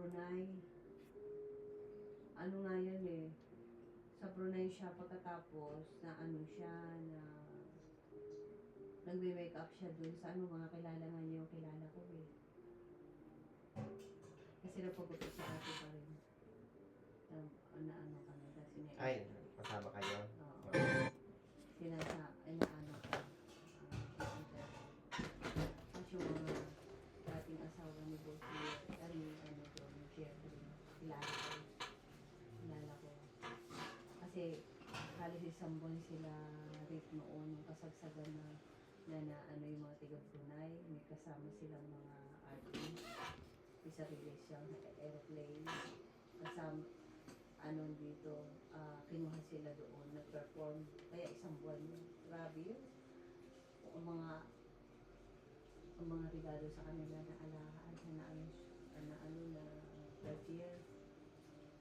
Brunei. Ano nga yan eh. Sa Brunei siya pagkatapos na ano siya na nagme-make up siya dun sa ano mga kilala nga niya yung kilala ko eh. Kasi napagupit sa ate pa rin. Ano ka na. Ay, kasama kayo? Oo. Inaano ka. Kasi yung mga dating asawa ni Boss ano doon, Jeffrey. Kilala ko. Kasi halos isang buwan sila rape noon, yung kasagsagan na ano yung mga tiga Brunei, may kasama silang mga artist. Isa release siyang airplane. Kasama, ano dito, kinuha sila doon, nag-perform. Kaya isang buwan yun. Grabe yun. Ang mga regalo sa kanila na alahaan, na 12 year,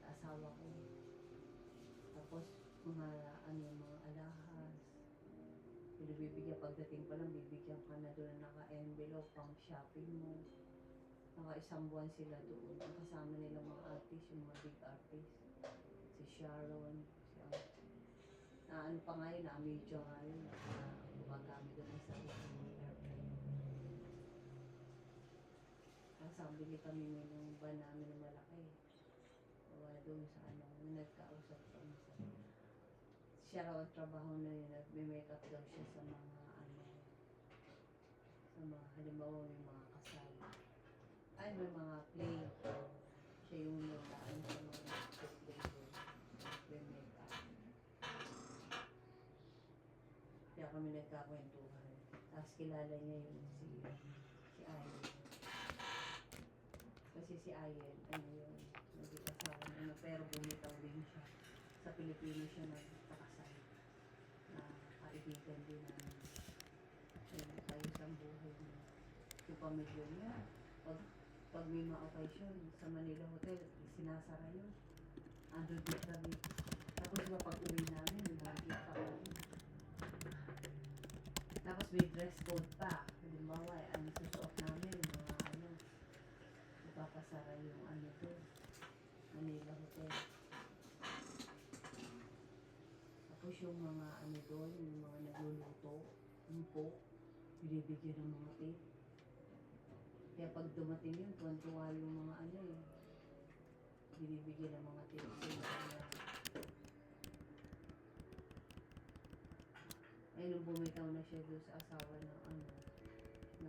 asawa ko. Tapos, mga alahas. Binibigyan pagdating pa lang, bibigyan ka na doon na naka-envelope pang shopping mo. Naka-isang buwan sila doon. Ang kasama nila mga artist, yung mga big artist. Si Sharon, ano pa ngayon, na-media ngayon, na gumagamit doon sa airplane. Bili kami ng van namin na malaki. Doon sa nagkausap kami sa siya raw ang trabaho na yun, nagme-makeup daw siya sa mga halimbawa may mga kasal. Ay, may mga play. Siya yung nagdaan sa mga play doon. Nagme-makeup. Kaya kami nagkakwentuhan. Tapos kilala niya yung si Ayen. Kasi si Ayen, nagkikasawa na pero bumitaw din siya. Sa Pilipinas siya nagkakasal. Na kaibigan din na ayos ang buhay niya. Yung pamilya niya, pag may ma-occasion sa Manila Hotel, sinasara yun. Andun din kami. Tapos pag uwi namin, nakikita ko. Tapos may dress code pa. Halimbawa, susuot namin, mga ipapasara yung doon. Manila Hotel. Tapos yung mga doon, yung mga nagluluto, yung po, binibigyan ng mga tip. Kaya pag dumating yun, tuwan-tuwa yung mga binibigyan ng mga tip. Nung bumitaw na siya doon sa asawa ng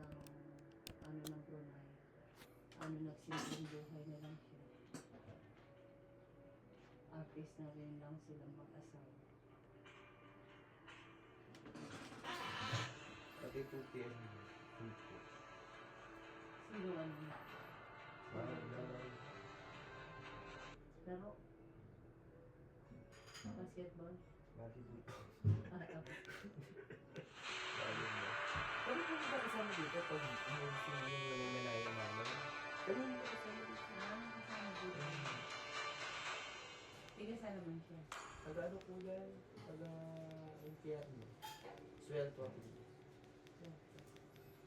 ng Brunei. Nagsimpleng buhay na lang siya. Artist na rin lang silang mag-asawa. Pati puti yan. Sino Pero, basketball? Volleyball. Volleyball. Pwede po ba kasama dito pag yung nangyayang namin? Pwede mo kasama dito. Kasama dito. Tiga sa naman siya. Taga ano po yan? Taga impyerno. Swelto ako dito.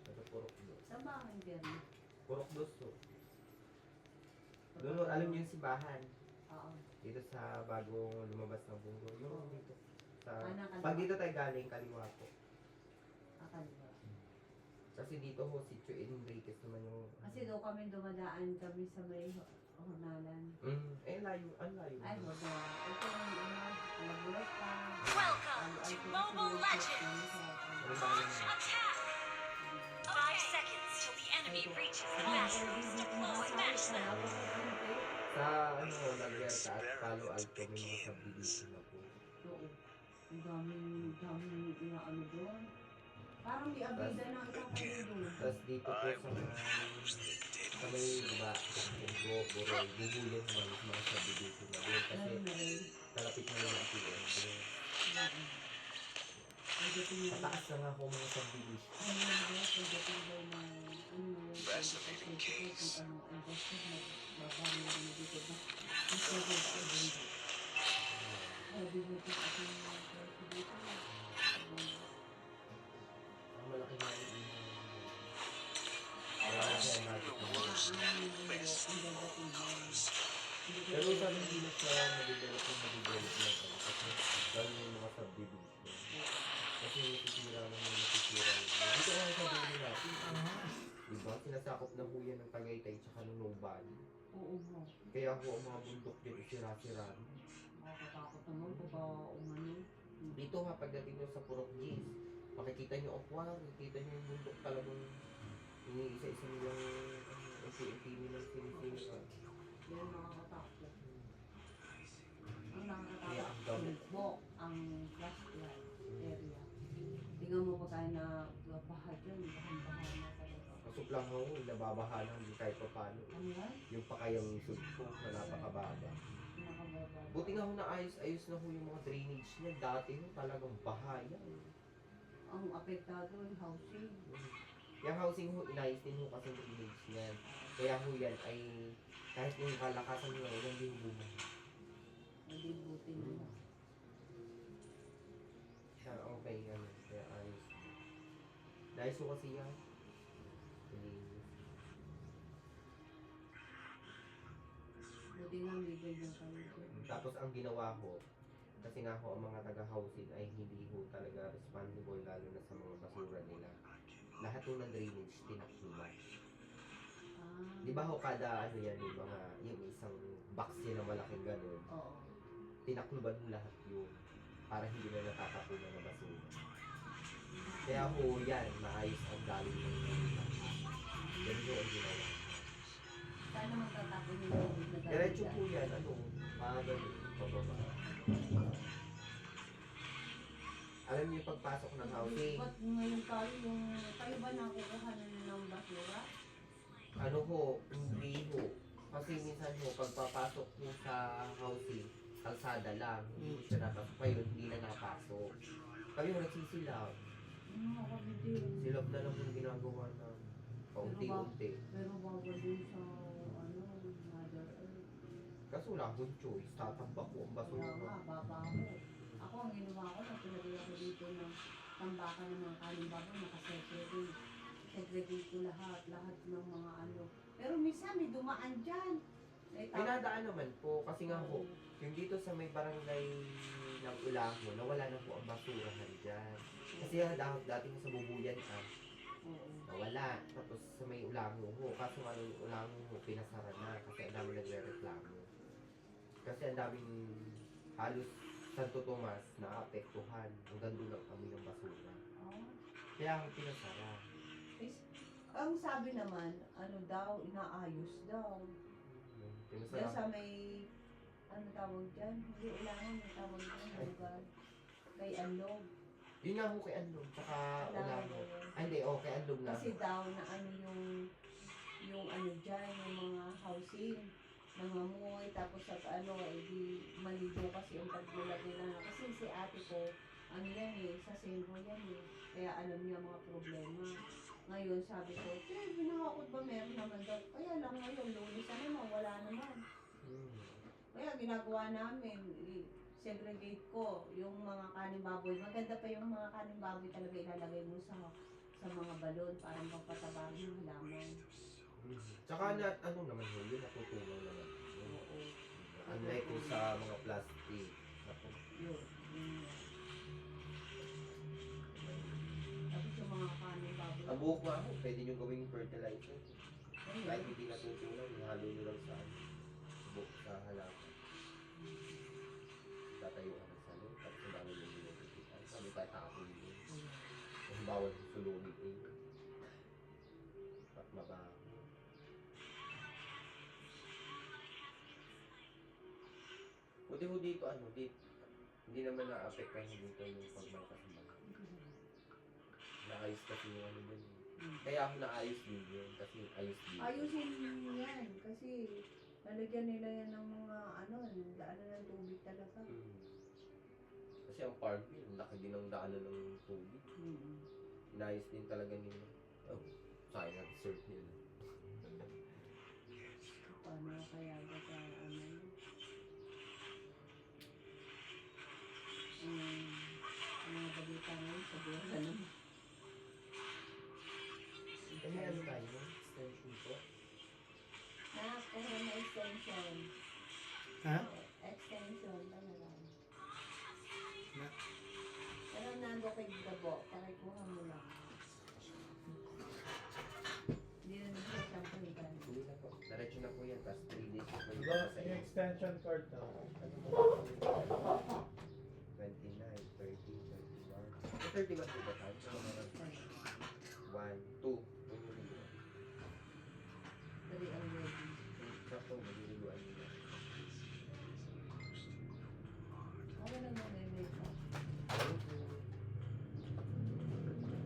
Taga Purok-Dos. Saan ba ang impyerno? Purok-Dos to. Doon, alam niyo yung sibahan? Oo. Dito sa bagong lumabas na bunggo. Yung dito. Kaliwa. Pag dito tayo galing, kaliwa po. Kaliwa. Kasi dito ho, Sitio Enriquez naman yung... Kasi doon kami dumadaan kami sa may Hornalan. Layo. Ang layo. Ay, wala. Ito ang nagbulat pa. Welcome to Mobile Legends! Launch attack! 5 seconds till the enemy reaches the batteries. Deploy match them! Sa Naglerta at Palo Alto, may mga subdivision na po. Oo. Ang daming inaano doon. Parang may abida na ipapalo doon. Tapos dito po sa may iba, Boroy, Bubulong naman yung mga subdivision na doon. Kasi kalapit na yung ATM doon. Pataas na nga po mga subdivision. Resonating case. Ang malaki nga yung Last few words ang dadating mo. Pero sabi hindi na siya mag-develop lang kasi lalo yung mga subdivision. Kasi nasisira naman yung nasisira. Dito nga sa buhay natin. Diba? Sinasakop na po yan ng Tagaytay tsaka ng Nobody. Oo nga. Kaya po ang mga bundok dito sira-sira. Makakatakot naman pagka umano. Dito nga pagdating nyo sa Purok G's, makikita nyo ang kuwari, makikita nyo yung bundok talagang iniisa-isa nilang unti-unti nilang sinisira. Yan nakakatakot. Ang Kaya ang nakakatakot, dami. bulbok, ang flashlight area. Tingnan mo pagka na baha dyan, bahan-bahan na talaga. Pasok lang ako, nababaha lang hindi kahit pa paano. Ano yan? Yung pakayang sud ko na napakababa. Nakababa. Buti nga ho na ayos na ho yung mga drainage niya. Dati ho talagang baha yan. Ang apektado yung housing. Yung housing ho, inayos din ho kasi yung drainage niyan. Kaya ho yan ay kahit yung kalakasan nyo ngayon, hindi ho bumaha. Hindi buti nila. Kaya okay, ano, kaya ayos. Nice ho kasi yan. Buti nga may ganyan kayo. Tapos ang ginawa ko, kasi nga ho ang mga taga-housing ay hindi ho talaga responsible lalo na sa mga basura nila. Lahat ho ng drainage, tinakluban. Di ba ho kada ano yan, yung isang box yan na malaking ganun, Oo. tinakluban ho lahat yun para hindi na natatapunan na basura. Kaya ho yan, maayos ang dali ng mga. Yan ho ang ginawa. Sana magtatapon yung tubig na Diretso po yan, ano, mga ganun, pababa. Alam niyo yung pagpasok ng housing, Ba't ngayon tayo ba nakukuha na ng basura? ano ho, hindi ho. Kasi minsan ho, pagpapasok mo sa housing, kalsada lang, hindi mo siya napasok. Kayo, hindi na napasok. Kami ho, nagsisilaw. Nakakabiti. Silab na lang yung ginagawa na paunti-unti. Pero bawal din sa Mother Earth. Kaso wala akong choice, tatambak ko ang Kaya basura. nga, babaho. Ako, ang ginawa ko, nagpilagay ako dito ng tambakan ng mga kalimbabo, nakasegregate. Segregate ko lahat ng mga ano. Pero minsan may dumaan dyan. Pinadaan naman po, kasi nga ho, yung dito sa may barangay ng Ulaho, nawala na po ang basurahan dyan. Kasi dati nga sa Bubuyan nawala. Tapos sa may Ulango ho, kaso nga yung Ulango ho, pinasara na kasi ang dami nagre-reklamo. Kasi ang daming halos Santo Tomas na apektuhan. Hanggang doon lang kami ng basura. Kaya ako pinasara. Ang sabi naman, ano daw, inaayos daw. Pinasara. Diyan sa may, ano tawag dyan? Hindi, Ulangan, may tawag dyan, lugar. Kay Alog. Yun nga ho kay Andong, tsaka Ulango. Ulangan. Ay hindi, okay, Andong na. Kasi daw na ano yung ano dyan, yung mga housing, nangamoy, tapos sa ano, di maligo kasi yung paglulagay lang. Kasi si ate ko, ano yan sa sentro yan kaya alam niya mga problema. Ngayon sabi ko, binakakot ba meron naman daw? Kaya lang ngayon, lunis na naman, wala naman. Kaya ginagawa namin, segregate ko yung mga kaning baboy. Maganda pa yung mga kaning baboy talaga ilalagay mo sa mga balon parang pampataba yung halaman. Tsaka ano naman yun, natutulong naman. Oo. Unlike kung sa mga plastic. Yun. Tapos yung mga kaning baboy. Ang buhok nga ho, pwede nyo gawing fertilizer. Ayun. Kahit hindi natutunan, ihalo nyo lang sa buhok sa halaman. Tatayo ka ng salon, tapos ang dami yung binubukitan. Sabi tayo tapon yun. Kasi bawal sulungin eh. At mabaho. Buti ho dito, hindi naman na-apektahan dito yung pagmangkas ng bahay. Naayos kasi yung ano dun. Kaya ako naayos din yun, kasi ayos din. Ayusin yan kasi lalagyan nila yan ng mga daanan ng tubig talaga. Kasi ang farm bill, laki din ang daanan ng tubig. Inayos din talaga nila. Oh, sayang ang dessert nila. Paano kaya ba sa mga balita ngayon sa buwan Kasi ano tayo, extension po. Ha? Extension talaga. Na, Pero nando kay Gabo, pakikuha mo lang. Hindi na nito shampoo yung ganun. Hindi na po. Diretso na po yan. Tapos 3 days na po yung diba, sa yung extension cord daw. Ano ba? 29, 30, 31. 31 po ba tayo? 1, 2. Pumuliguan. 3 already. Sakto, maliliguan nila. Ako na mo may makeup.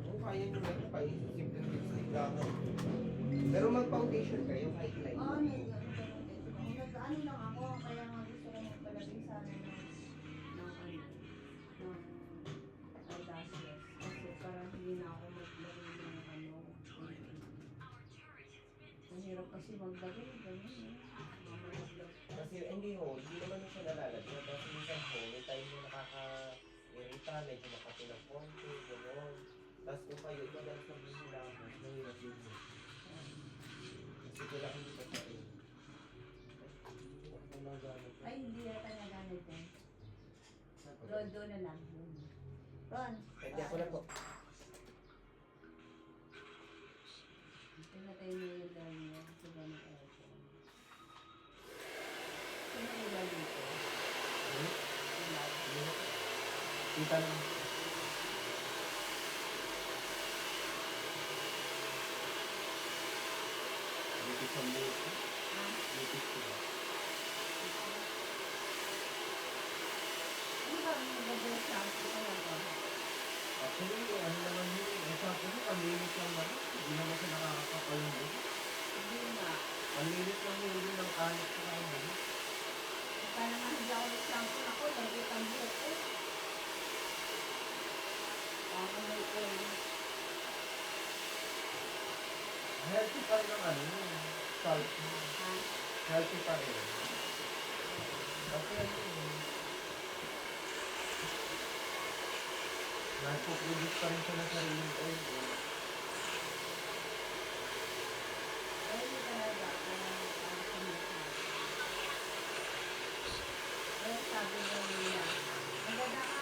Oo, kaya nyo na yun. Kaya simple lipstick lang. Pero mag-foundation kayo, highlight. Oo, nag-ano lang ako, kaya nga gusto ko magpalagay sana ng eyelashes. Kasi parang hindi na ako maglagay ng ano. Mahirap kasi maglagay, ganun eh. Mamalaglag. Kasi hindi naman siya nalalagyan. Kasi minsan may time na nakaka-irita, medyo makati ng konti, gano'n. Tapos kung kayo, iba lang sa bihilamos, mahirap yun. Kasi kailangan hindi pa sa iyo. Ay, hindi yata nagamit eh. Doon na lang. Ron. Pwede ako na po. Pinatay niyo yung dami niya. Kasi ba na tayo po. Sino ilan dito? Ilan? Kita lang. Lipis ang buko. Ha? Lipis ko ba? Ano ba ang magagawin sa akin? Ano ba? Actually, ano naman yun? Sabi ko, panlinis lang naman. Hindi naman siya nakakapal ng buko. Hindi nga. Panlinis lang yun din ng anak ko lang. Kaya nga hindi ako nag-shampoo ako. Lagi ang buhok ko. Ako may oil. Healthy pa rin ang ano yun. Salt. Ha? Healthy pa rin. Kasi ano yun. Nagpo-produce pa rin siya ng sariling oil. Oil talaga. Kaya sumisap. Kaya sabi daw nila, maganda ka,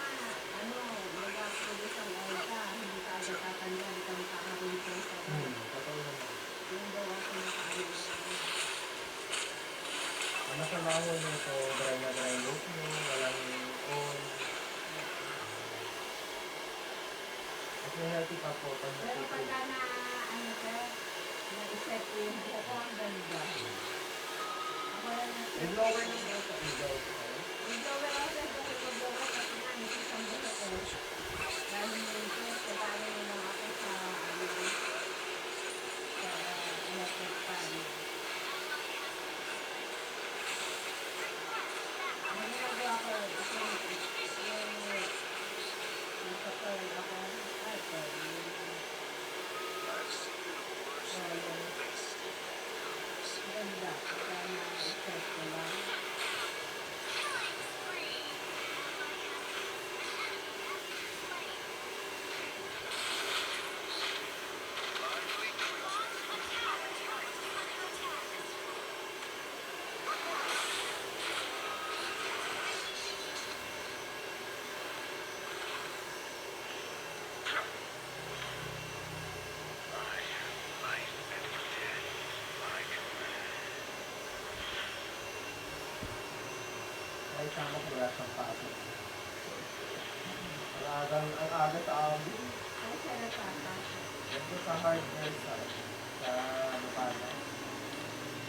ano, mag-produce ang oil ka, hindi ka agad tatanda, hindi ka makakaroon ko sa Totoo naman. yung daw ako nakaano. Ang masamaho nito, dry na dry look nyo, walang oil. Kasi healthy pa po. Pag Pero pagka na, ano ka, na-set ko yung buhok ko, ang ganda. Ako lang na-set. Nag-lower ng buhok sa ilaw. Yung blower ako sa buhok ko, blower kasi nga, nagsis ang buhok ko. Dahil yung set, kaya na lang ako sa, ano, sa electric fan. Ang ginagawa ko, nasa pearl ako, ay, pearl. Ganda, kaya na-set ko lang. Ay, tama ko wala siyang pasok. Ang aga sa amin. Ay, siya natapasok. Ito sa hardware side. Sa Lupana.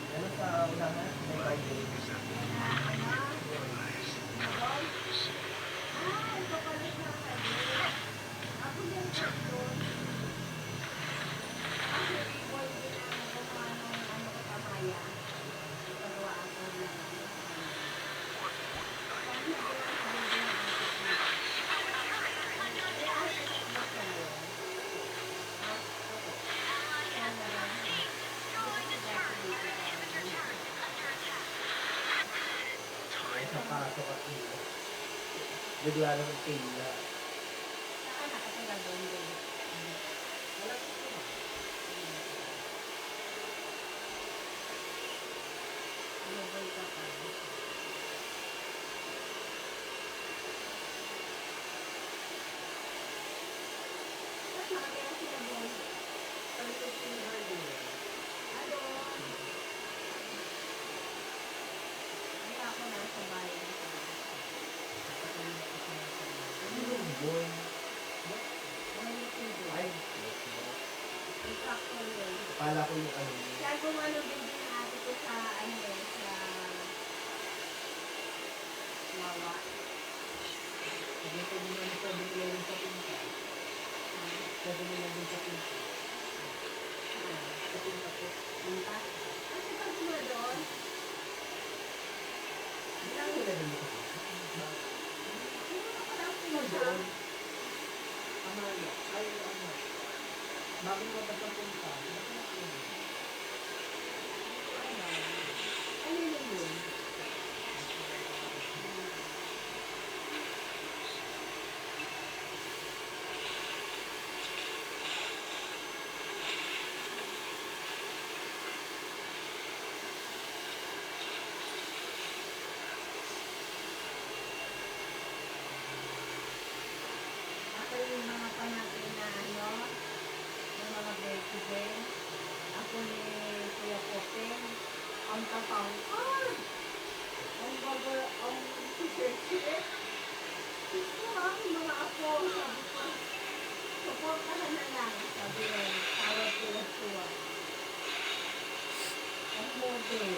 Yan sa unahan. May Friday. Ito pala siya pwede. Ako din sa doon. Kasi boy din ang gumawa ng ano ko kamaya. Pagawa ako ng May sa pasok at ilo. Bigla naman pila. Saka nakatira doon din. Wala ko ito. Ano ba ito pa? kala ko yung ano. Kaya kung ano din ng ate ko sa ano eh, sa Lawa. Sabi ko din naman sa bigla rin sa pinta. Sabi nila din sa pinta. Sa pinta po. Punta. Kasi pag mo doon, Ilang nila din ito? ano ka pala Ano doon? Amaya. Ay, ano. Bago mo ba sa punta? Ano yun? Ako yung mga panatin na ano, yung mga birthday. Ako ni Kuya Popeng. Ang tapang, ay! Ang bagal, ang sisir-sir. Gusto ang mga apo, sabi ko. Supportahan na lang, sabi rin. Tawag tuwa-tuwa. Ang model.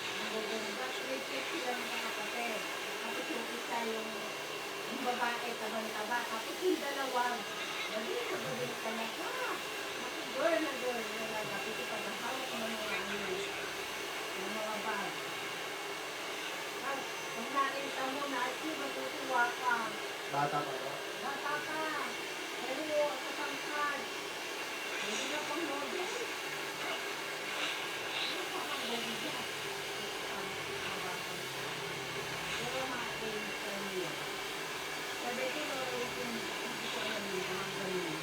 Ang gaganda. Straight sila ng kapatid. Tapos yung isa yung babae, tabang-taba. Tapos yung dalawa, dali na gabi talaga. Girl na girl. Tapos yung pagkahawak ng mga ano, ng mga bag. At kung nakita mo na at yung matutuwa ka, Bata pa no? bata ka, pero katangkad. Hindi na pang model. Ano pa kang ganda? Pero ma-aim sa niya. Sabi ko, hindi ko alam yung mga ganun.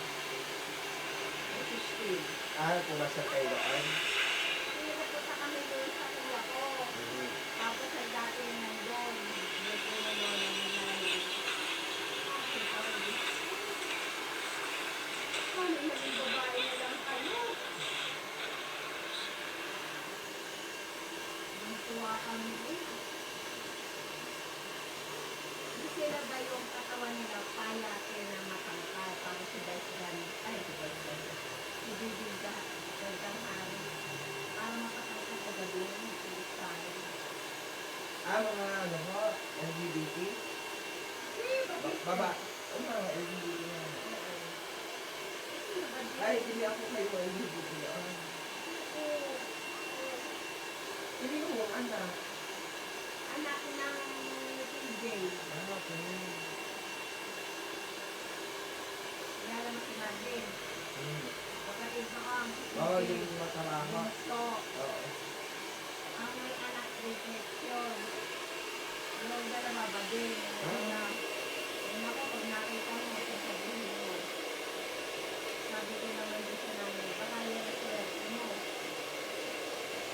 Ito still. Pumasya kayo doon. Pinapunta kami doon sa kuya ko. Tapos ay dati nandun. Dito na doon ang nangyari. Kasi parang ano naging babae na lang kayo? Natuwa kami eh. Hindi sila ba yung katawan nila kaya na matangkal para si Besgan? Ay, si Besgan. Si Bibiga. Besgan Hari. Para makatangkal sa gabi. Hindi tayo. Mga ano ho, LGBT? Baba. Mga LGBT na. Ay, hindi ako kayo LGBT doon. Hindi ko yung anak. Anak ng PJ. Okay. Kilala mo si Marvin. Kapatid mo ang Oo, yung mataraha. Gusto. Oo. Ang may anak reflection. Yung dalawa ba din? Yung ako, pag nakita mo, sasabihin mo. Sabi ko naman din sa namin, baka yung reflection mo.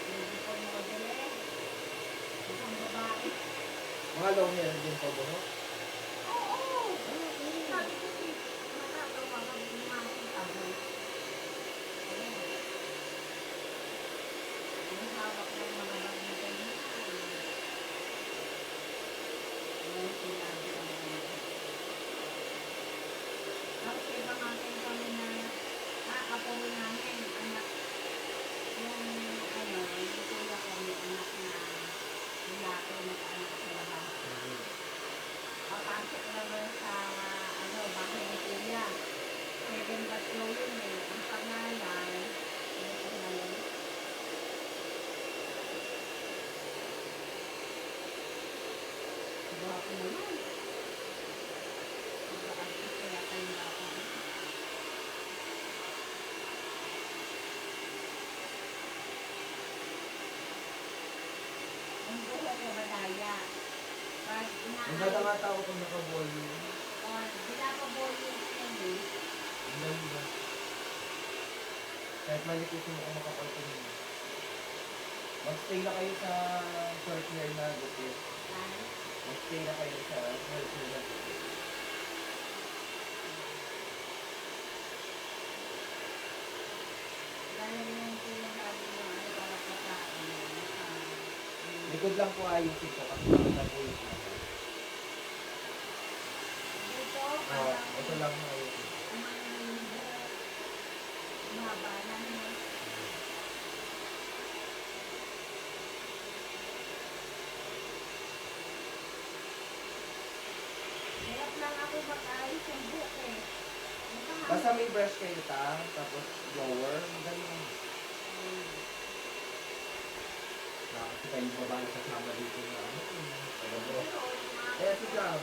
Hindi ko mo dili. Isang babae. Mga long hair din po ba? Oo! Sabi ko si matagawa ka ng mga tabo. Ang hawak ng mga bagay na yung sinabi ang mga. Tapos iba nga kayo kami na kakapoy namin, anak, yung ano, yung kuya ko may anak na lalaki na anak sa labas. Papasok naman sa ano, bahay ni kuya. Second batch yun eh. Ang pangalan, ano pangalan? Gwapo naman. Mag-artist kaya kayong bata. Ang buhok ko madaya. Pag Ang inaayos, ganda nga tao kung naka-volume. pinapabol yung yan eh. Ang ganda. Kahit malipitin mo kung makapagtingin. Mag-stay na kayo sa short hair na gupit. Yan. Mag-stay na kayo sa short hair na gupit. Lalagyan ko yung lagi ng ano para sa Likod lang po ayusin ko kasi makita po yung mata. Ito, Oo, ito lang ayusin. ang mga mahaba na nga po mag-ayos yung buhok eh. Basta may brush kayo tapos blower, magaling mo. Kasi kayo babae kasama dito na ano. Kaya si Jam.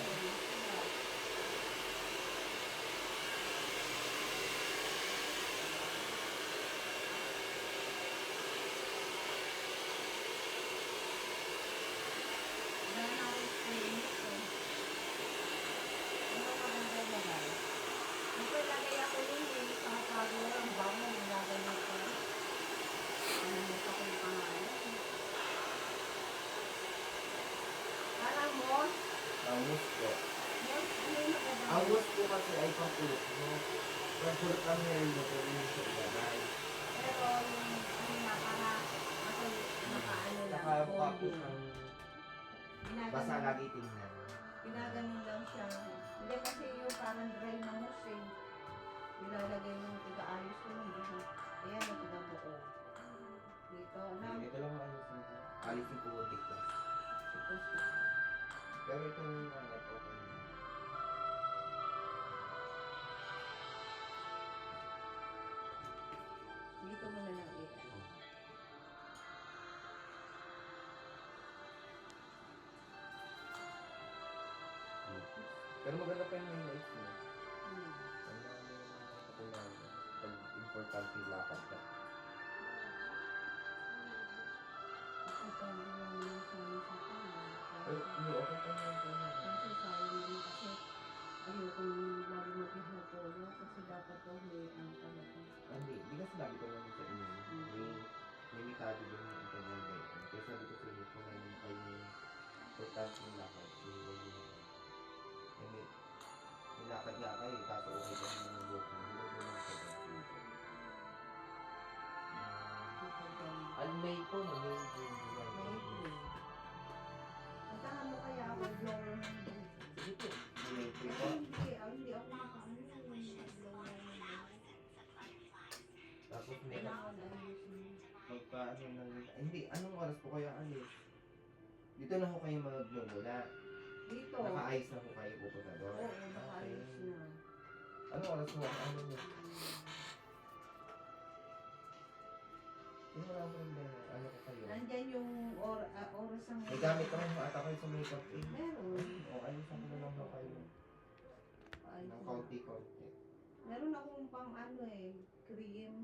Angus po. Angus po kasi ay pangpulot mo. Pangpulot ang hair mo kung hindi siya ilagay. Nakapapos ang basa lagi tingnan. Ginaganon lang siya. Hindi kasi yung parang dry na mousse eh. Nilalagay yung tiga-ayos ko ng buhok. Ayan, yung tiga-buko. Dito, na. Ito lang ang alisin ko. Alisin ko ulit ko. Supposed to. Pero itong ano, okay. Dito mo na lang eh. Pero maganda pa yung may lights mo. Hmm. Ang dami yung katulad. Pag importante yung lakad ka. Kasi pwede lang yung sa kanya. Pero hindi, okay pa naman po na. Kasi sayang naman kasi ayokong lagi mag-ihapolo kasi dapat to may ano talaga. Hindi kasi sabi ko lang sa inyo. May mikado din yung integral guide. Kaya sabi ko sa inyo kung ano pa yung importante yung lakad. May lakad nga kayo, kaso okay pa naman yung buhok mo. Huwag mo lang kayo. May po, no? May July. Puntahan mo kaya ako blower ng buhok. Sige po. May po po. Hindi ako makaano yung blower ng buhok. Tapos may Kailangan ayusin. magpaano ng... Hindi, anong oras po kayo alis? Dito na ho kayo magmumula. Dito. Naka-ayos na ho kayo pupunta doon. Oo, nakaayos na. Anong oras mo? Ano nyo? Wala mo yung ano ko kayo. Nandyan yung oras ng... May gamit naman mo ata kayo sa makeup eh. Meron. O ayos na ko lang ho kayo. Ayos Ng na. konti-konti. Meron akong pang ano eh, cream.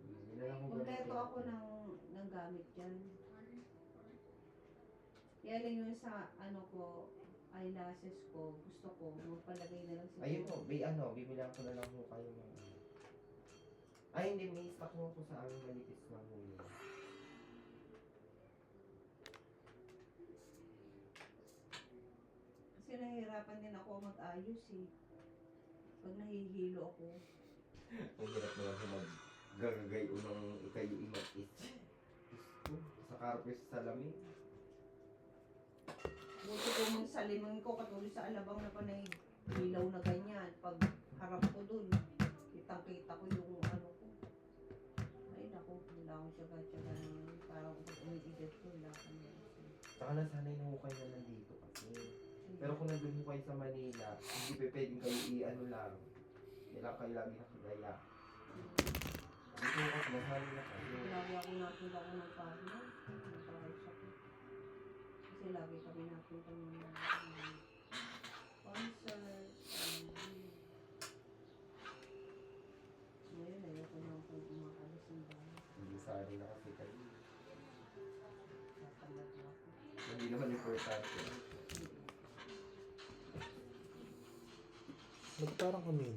Hindi na lang ho Kompleto ganito. ako ng gamit dyan. Kaya lang yung sa ano ko, eyelashes ko, gusto ko, magpalagay na lang siguro. Ayun po, bibilang ko na lang ho kayo ng ano. Ay hindi, may stock mo po sa aming malipis na huli. Kasi nahihirapan din ako mag-ayos eh. Pag nahihilo ako. Ang hirap naman sa mag-gagagay unang ikayo imag-it. Sa karpes sa lamig. Buti ko mong salimin ko, katulad sa alabang na panay hilaw na ganyan. Pag harap ko dun, kitang-kita ko yung ano ko. Ay naku, wala akong tsaga-tsaga na parang umiidad ko, wala akong Saka nasanay na ho kayo na nandito kasi. Pero kung nandun ho kayo sa Manila, hindi pa pwedeng kayo i-ano lang. Kailangan kayo lagi nakagaya. Dito ho kasi nasanay na kayo. Lagi ako napunta ko ng parlo. Nag-ayos ako. Kasi lagi kami napunta ng concert. Ngayon, ayoko na ako umakalis ng bahay. Hindi sanay na kasi kayo. Tatamad na ako. Hindi naman importante. Ba't parang kami?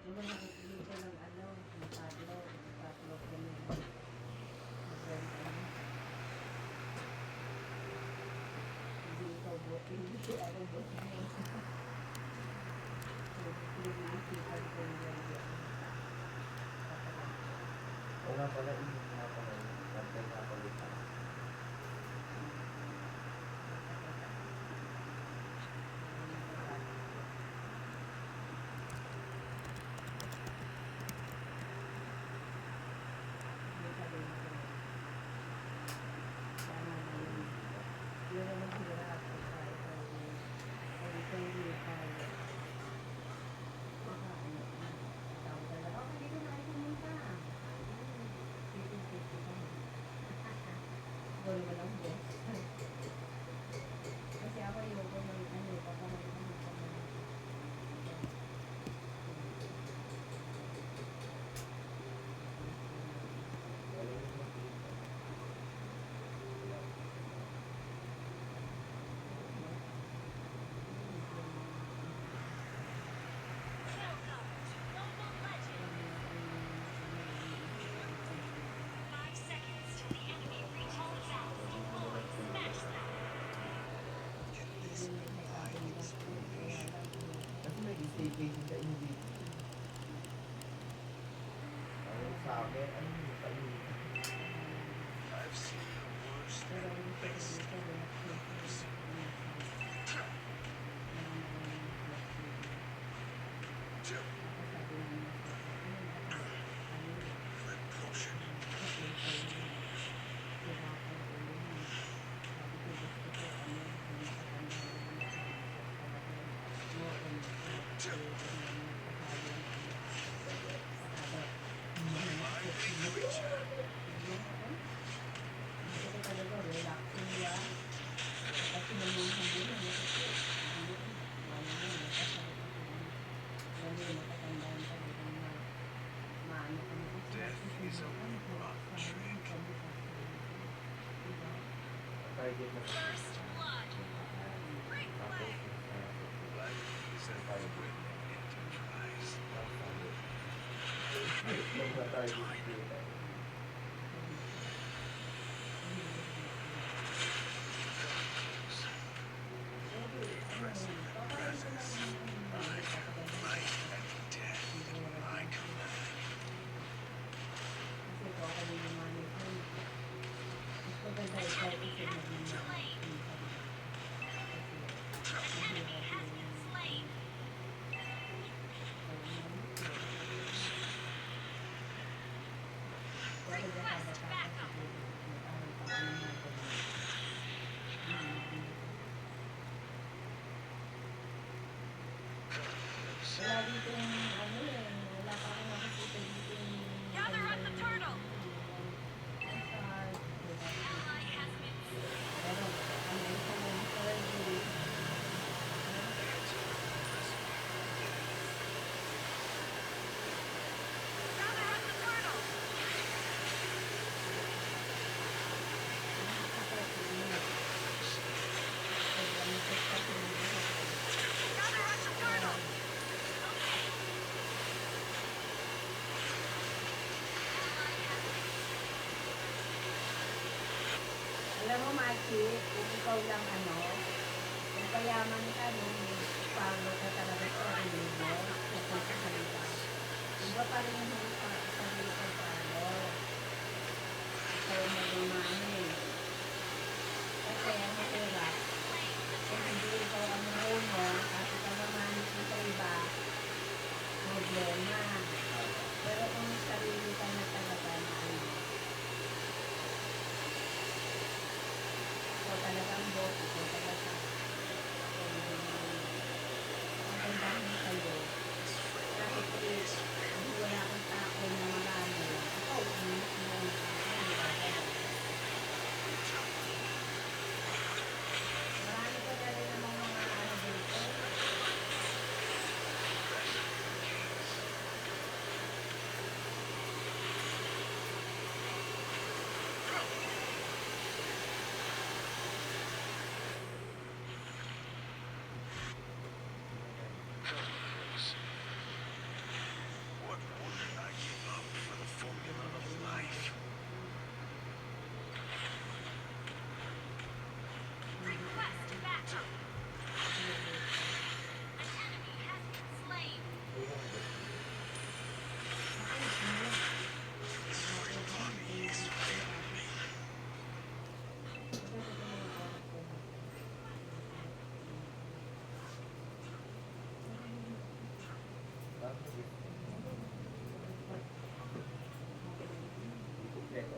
Diba nakikita ko ng ano, ng tatlo kami. Hindi ikaw buti, hindi ako buti. Pinag-iisipan ko yung ganda. O nga pala, iyon nga pala. Pantay nga pala ito. Sabi mo, dedicated sa inyo. Ang sa akin, ano yung painin? I've seen the worst Pero and ang best. ito, Red potion. Death is a rotten trick. Target na First blood. Break tapos leg. Life is a thrilling enterprise. Mag-target dito. Impressive presence. Life and death at my command. Kasi ito ako din yung management. Mas maganda ikaw kasi maging Enemy has been slain. Request backup. Wala dito yung ano eh, wala pa akong nakikita dito yung Gather at the turtle. Asal, Ally has been slain. pero ano ito yung surgery. Gather at the turtle. Gather at the turtle. Alam mo, Machi, kung ikaw lang ano, kung payaman ka, no, palo ka talaga sa relibo, sa salita. Iba pa rin yung sarili ko palo. Ikaw ang magumano eh. Kasi ang mahirap, kung hindi ikaw ang marunong, at ikaw mamanit mo sa iba, problema. Pero kung sarili ka na talaga na ano, ikaw talaga ang boss, ikaw talaga. Ang gandahan sa'yo. Kahit hindi wala kang tao na marami, ikaw, uminak mo ang marami ka na rin namang mga ano dito. What wouldn't I give up for the formula of life? Request backup. An enemy has been slain. This great army is failing me. Kompleto.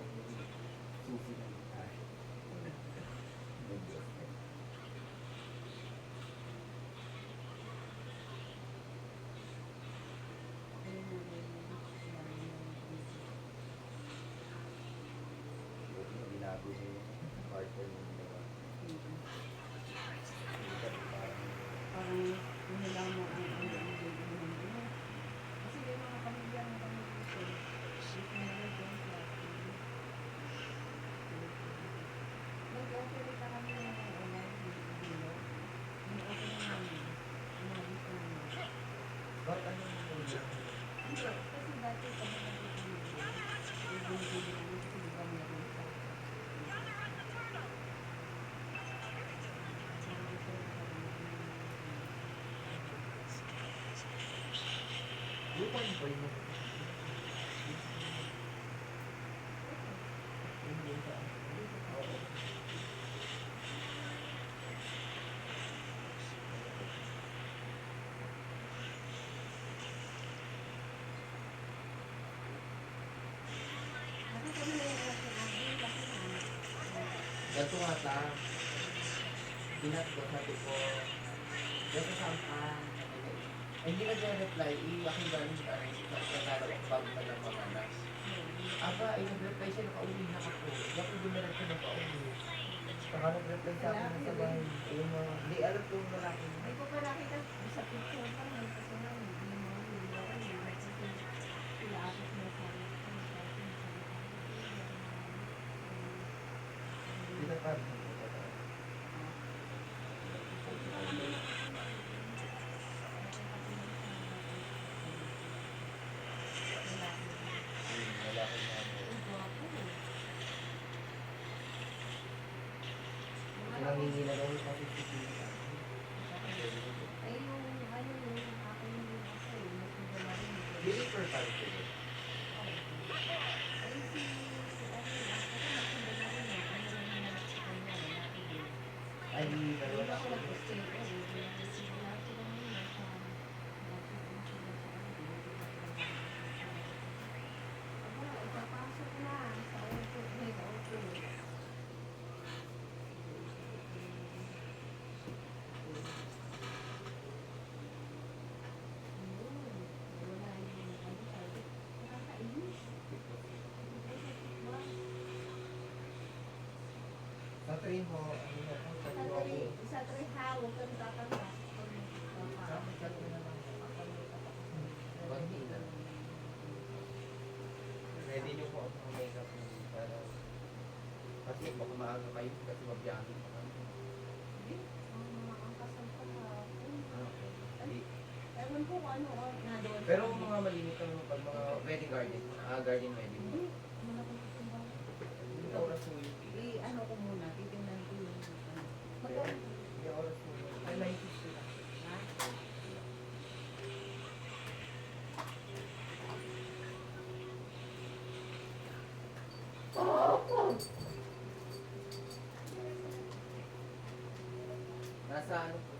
Susi na. Binago niya yung partner niya. Parang nila mo ang kasi yung mga pamilya ng pamilya dito na lang yung nag-operate ka kami ng online video. Nag-operate na namin. Umalis na namin. Ba't ano yung Hindi, kasi dati kami nag-video. Nag-video namin kasi di ba meron sa Gather at the turtle. po yun. Oo. Ganito nga ta. Binat ko, sabi ko, ganito saan ka? Ay, hindi nag-reply. Aking galing ka rin. Nagkagalawak bago ka lang mamanas. Aba, ay nag-reply siya, nakauwi na ako. Hindi ako dumalag siya nakauwi. Saka nag-reply sa akin sa bahay. Yung mga, hindi alam ko yung lalaki. Hindi ko pa nakita sa picture pa may kasama hindi mo sila apat na sabi ko. Hindi na pa. Lalaki na ako. Nangingi na daw yung CCTV. Ay, yung ano yung akin yung nasa yun, nagpagala rin ito. Hindi per time ko yun. Ay, si, ako nagpagala rin eh. Ano lang yung nasa kanya, lalaki din. Ay, hindi na Hindi wala ako ko. nag-stay ko eh. Lalaki sila ngayon, nasa, lalaki din sila sa ano. Aba, ipapasok na sa auto, head auto. Sa train mo, ano na po, sa train mo. Sa triha, huwag kang tatanda. Konti lang. Ready niyo po ako ng makeup mo para kasi baka maaga kayo kasi mabiyahe pa kami. Ang kasal pa na. Okay. Hindi. Ewan ko kung ano, na doon. Pero mga malimit ang pag mga wedding garden, garden wedding. Hindi, malapit ko ba? Hindi oras mo yun. Ano ko muna, titingnan ko yung ano. Magkano? Hindi oras mo yun. Ay, 90s ko lang. Ha? Nasa ano po?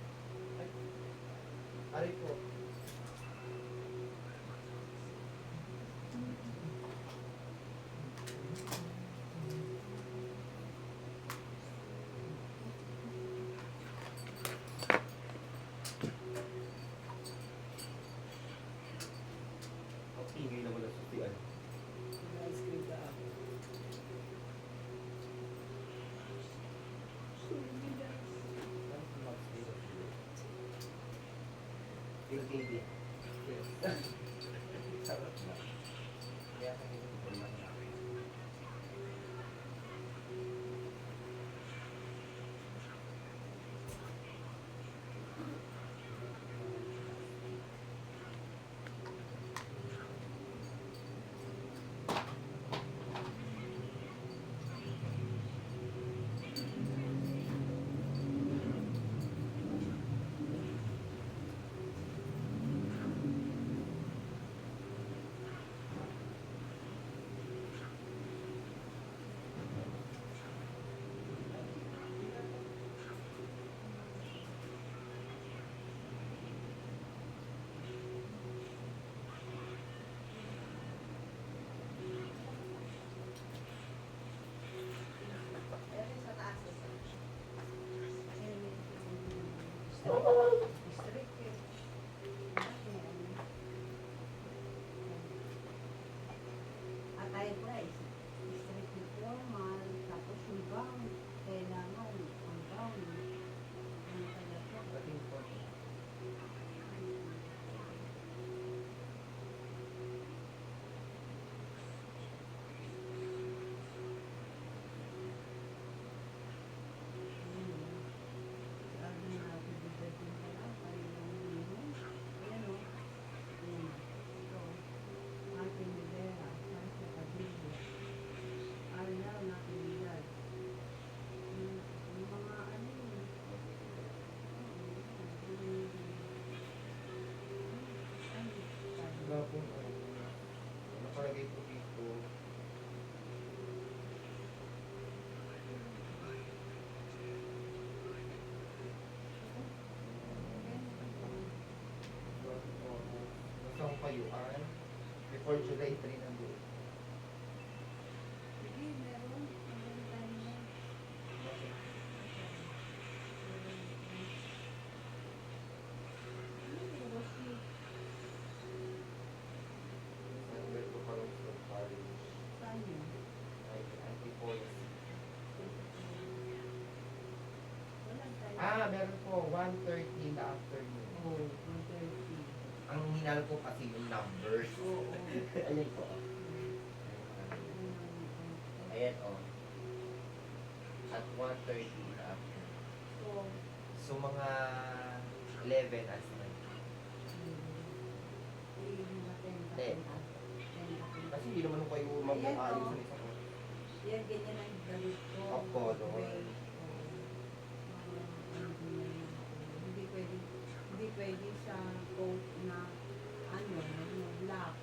Ay, ari po. Ang ingay naman ang sutian. Ice cream ka ako. Yung TV. Yes. Sarap na. Kaya kami ito lang namin. Ayun sa taas. District eh. At tayo price. District ni formal, tapos yung gown, kailangan ang gown. Ano talaga? Dating po. Sabi nga, bibigyan din pala. po. Nakalagay po dito. Basta kung kayuan. Before July 3 na doon. Sige, meron. Meron tayo na. Center to Carlson College. Saan yun? Ay, anti-policy. Wala tayo. Meron po. 1:30 in the afternoon. Oh, 1:30. Ang hinalo po kasi yung numbers. Oo. Ayan po. Ayan o. At 1:30 in the afternoon. So, So mga 11 as na. Kasi hindi naman kayo mag-aayos sa isa ko. yan, ganyan ang damit ko. Opo, doon. Gray. Hindi pwede, hindi pwede sa coat na ano, black.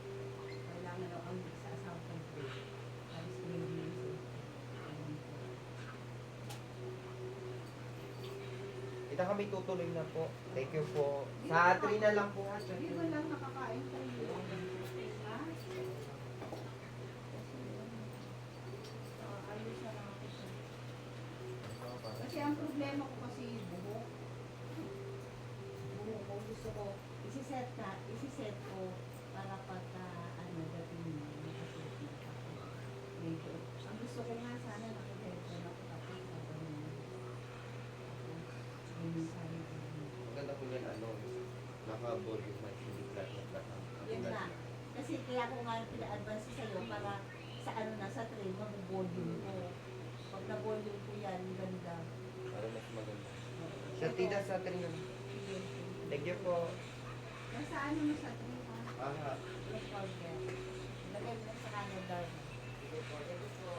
Kailangan daw ang sa asawang gray. Tapos gray din siya. Kita kami tutuloy na po. Thank you po. Sa 3 na lang po. Hindi mo lang nakakain tayo. Ha? Ayos na lang ako siya. Kasi ang problema ko kasi buhok. Buhok ko gusto ko isi-set ko para pagka ano dating mo nakaset na ako. Medyo. Ang gusto ko nga sana naka-headphone ako tapos ganun sana. Maganda po yan, naka-volume mic, hindi flat na flat. Yun na. Kasi kaya ko nga pina-advance sa'yo para sa ano na sa train, mag-volume ko. Pag na-volume ko yan, ganda. Para mas maganda. Sa tida sa 3 na. Thank you po. Nasa ano mo sa train ha? Aha. Don't forget. Lagay mo na sa calendar mo. Thank you po. Thank you po.